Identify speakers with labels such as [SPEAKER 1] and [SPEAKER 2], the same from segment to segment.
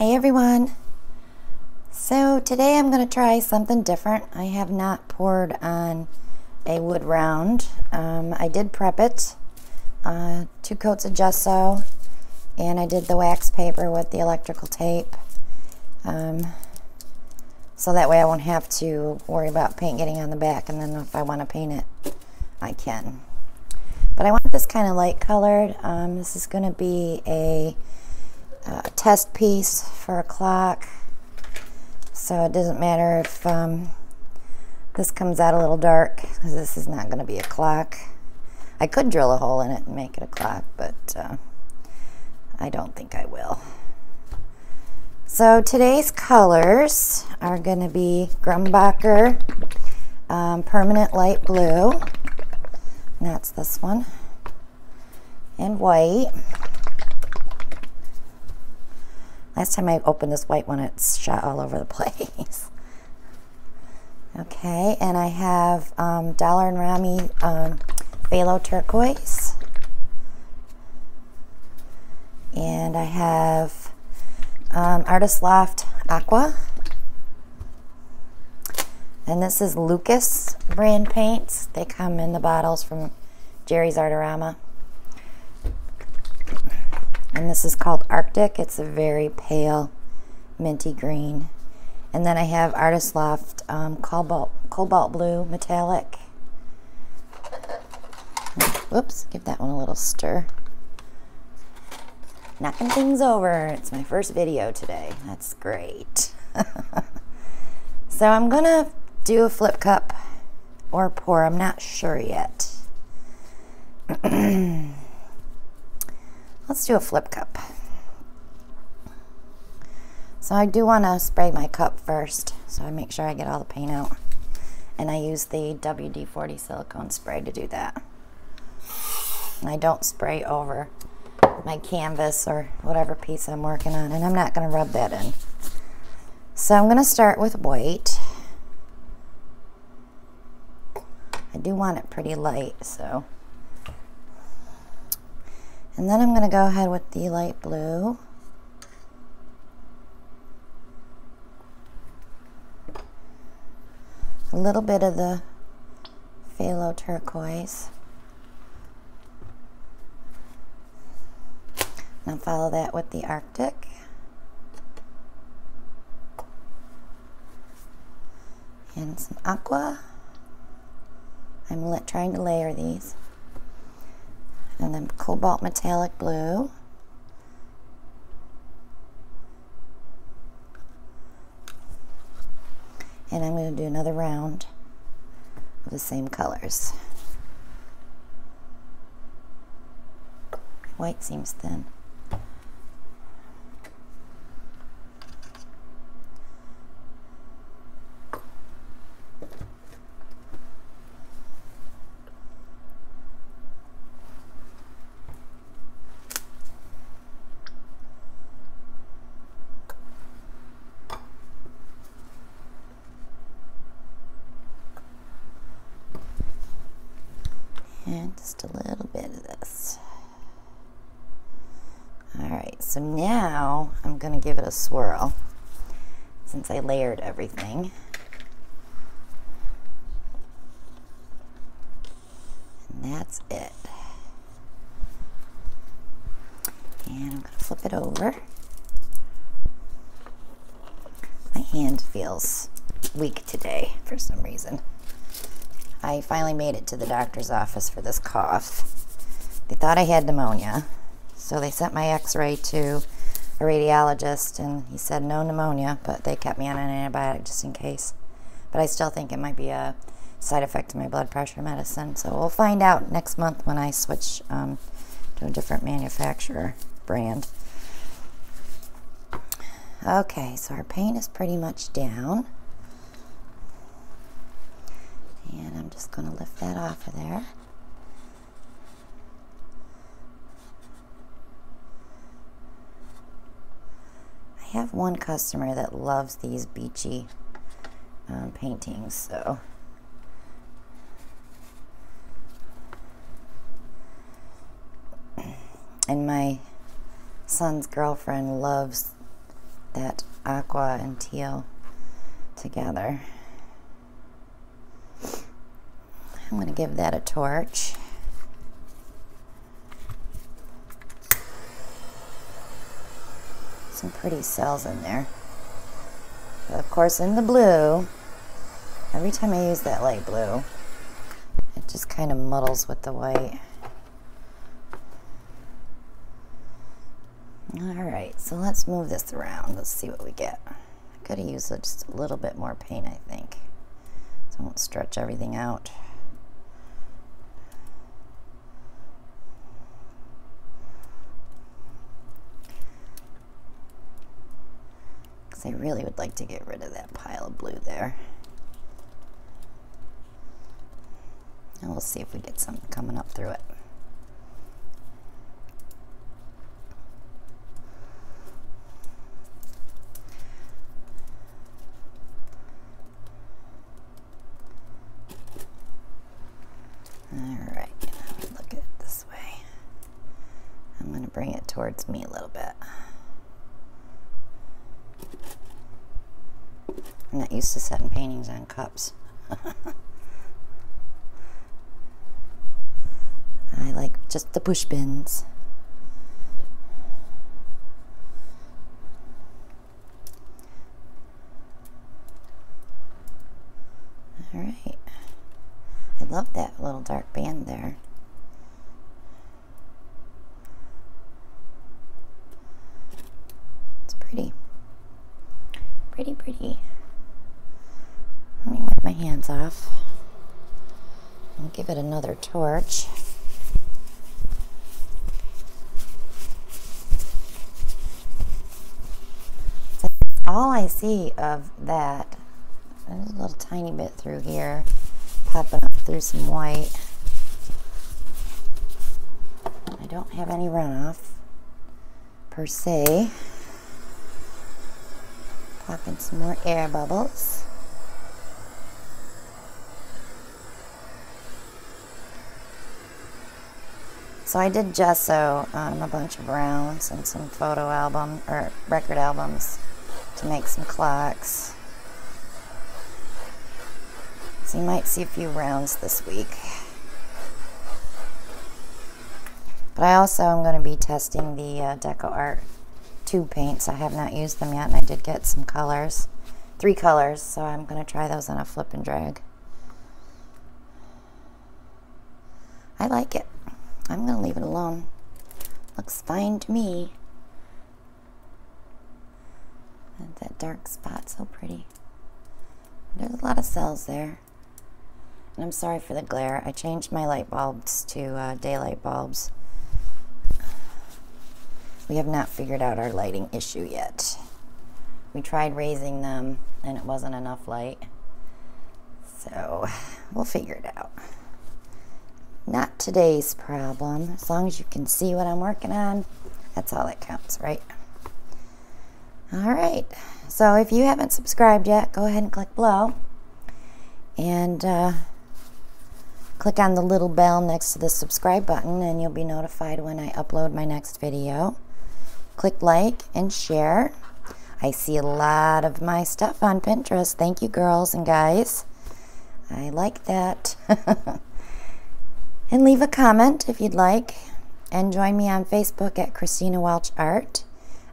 [SPEAKER 1] Hey everyone! So today I'm going to try something different. I have not poured on a wood round. I did prep it, 2 coats of gesso, and I did the wax paper with the electrical tape. So that way I won't have to worry about paint getting on the back, and then if I want to paint it, I can. But I want this kind of light colored. This is going to be a test piece for a clock, so it doesn't matter if this comes out a little dark, because this is not going to be a clock. I could drill a hole in it and make it a clock, but I don't think I will. So today's colors are going to be Grumbacher Permanent Light Blue, and that's this one, and white. Last time I opened this white one, it's shot all over the place. Okay, and I have Dollar and Rami Phthalo Turquoise. And I have Artist Loft Aqua. And this is Lucas brand paints. They come in the bottles from Jerry's Artorama. And this is called Arctic. It's a very pale minty green. And then I have Artist Loft Cobalt Blue Metallic. Whoops, give that one a little stir. Knocking things over. It's my first video today. That's great. So I'm gonna do a flip cup or pour. I'm not sure yet. Let's do a flip cup. So I do want to spray my cup first, so I make sure I get all the paint out. And I use the WD-40 silicone spray to do that. And I don't spray over my canvas or whatever piece I'm working on, and I'm not going to rub that in. So I'm going to start with white. I do want it pretty light, so. And then I'm going to go ahead with the light blue. A little bit of the phthalo turquoise. Now follow that with the Arctic. And some aqua. I'm trying to layer these. And then cobalt metallic blue. And I'm going to do another round of the same colors. White seems thin. And just a little bit of this. Alright, so now I'm going to give it a swirl since I layered everything. And that's it. And I'm going to flip it over. My hand feels weak today for some reason. I finally made it to the doctor's office for this cough. They thought I had pneumonia, so they sent my x-ray to a radiologist, and he said no pneumonia, but they kept me on an antibiotic just in case. But I still think it might be a side effect of my blood pressure medicine, so we'll find out next month when I switch to a different manufacturer brand. Okay, so our paint is pretty much down. And I'm just going to lift that off of there. I have one customer that loves these Beachy paintings, so. And my son's girlfriend loves that aqua and teal together. I'm going to give that a torch. Some pretty cells in there. But of course, in the blue, every time I use that light blue, it just kind of muddles with the white. Alright, so let's move this around. Let's see what we get. I could have used just a little bit more paint, I think, so I won't stretch everything out. Because I really would like to get rid of that pile of blue there. And we'll see if we get something coming up through it. Alright, look at it this way. I'm going to bring it towards me a little bit. I'm not used to setting paintings on cups. I like just the push pins. Alright. I love that little dark band there. It's pretty. Pretty, pretty. Let me wipe my hands off and give it another torch. So all I see of that, there's a little tiny bit through here, popping up through some white. I don't have any runoff per se. Popping some more air bubbles. So I did gesso on a bunch of rounds and some photo album or record albums to make some clocks. So you might see a few rounds this week. But I also am going to be testing the Deco Art tube paints. I have not used them yet, and I did get some colors. 3 colors, so I'm going to try those on a flip and drag. I like it. I'm going to leave it alone. Looks fine to me. And that dark spot, so pretty. There's a lot of cells there. And I'm sorry for the glare. I changed my light bulbs to daylight bulbs. We have not figured out our lighting issue yet. We tried raising them and it wasn't enough light. So we'll figure it out. Not today's problem. As long as you can see what I'm working on, that's all that counts, right? Alright, so if you haven't subscribed yet, go ahead and click below. And click on the little bell next to the subscribe button and you'll be notified when I upload my next video. Click like and share. I see a lot of my stuff on Pinterest. Thank you, girls and guys. I like that. And leave a comment if you'd like. And join me on Facebook at Christina Welch Art.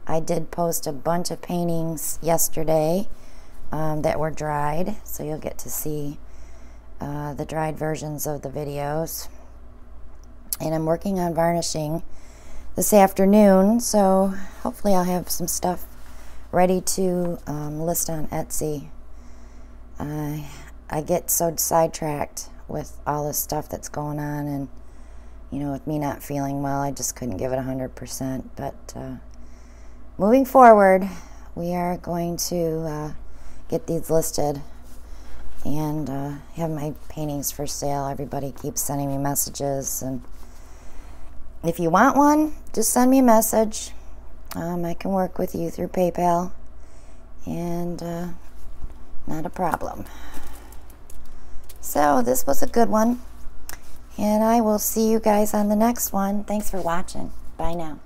[SPEAKER 1] I did post a bunch of paintings yesterday that were dried, so you'll get to see the dried versions of the videos. And I'm working on varnishing this afternoon, so hopefully I'll have some stuff ready to list on Etsy. I get so sidetracked with all this stuff that's going on, and you know, with me not feeling well, I just couldn't give it 100%. But moving forward, we are going to get these listed and have my paintings for sale. Everybody keeps sending me messages, and if you want one, just send me a message. I can work with you through PayPal, and not a problem. So this was a good one, and I will see you guys on the next one. Thanks for watching. Bye now.